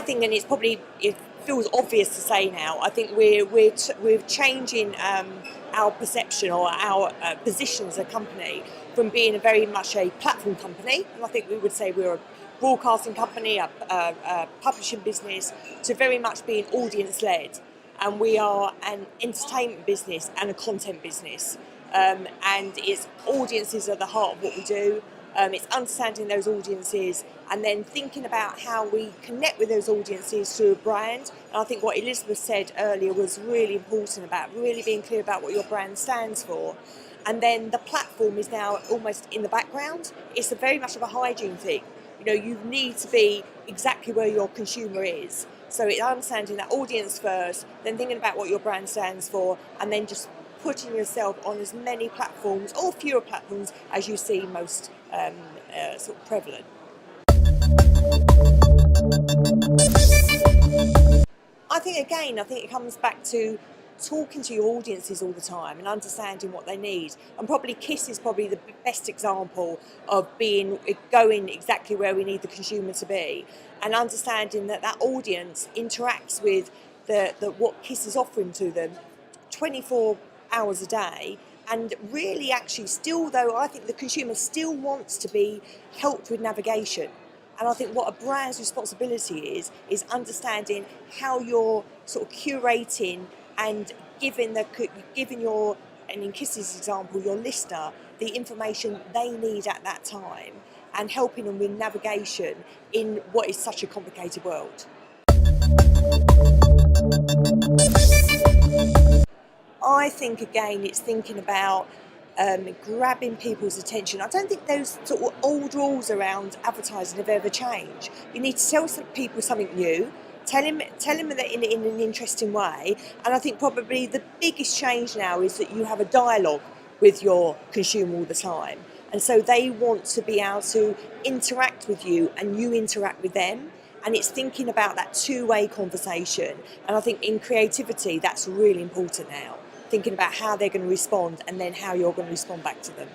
think, and it feels obvious to say now, I think we're changing our perception or our position as a company from being very much a platform company, and I think we would say we're a broadcasting company, a publishing business, to very much being audience-led. And we are an entertainment business and a content business. And it's audiences are the heart of what we do. It's understanding those audiences and then thinking about how we connect with those audiences through a brand. And I think what Elizabeth said earlier was really important, about really being clear about what your brand stands for. And then the platform is now almost in the background. It's very much of a hygiene thing. You need to be exactly where your consumer is. So it's understanding that audience first, then thinking about what your brand stands for, and then just putting yourself on as many platforms or fewer platforms as you see most sort of prevalent. I think it comes back to talking to your audiences all the time and understanding what they need. And probably KISS is probably the best example of going exactly where we need the consumer to be, and understanding that audience interacts with what KISS is offering to them 24 hours a day. And really, actually, still though, I think the consumer still wants to be helped with navigation. And I think what a brand's responsibility is understanding how you're sort of curating and giving your, and in KISS's example, your listener, the information they need at that time, and helping them with navigation in what is such a complicated world. I think, again, it's thinking about grabbing people's attention. I don't think those sort of old rules around advertising have ever changed. You need to tell people something new, tell them that in an interesting way, and I think probably the biggest change now is that you have a dialogue with your consumer all the time, and so they want to be able to interact with you and you interact with them, and it's thinking about that two-way conversation. And I think in creativity that's really important now, thinking about how they're going to respond and then how you're going to respond back to them.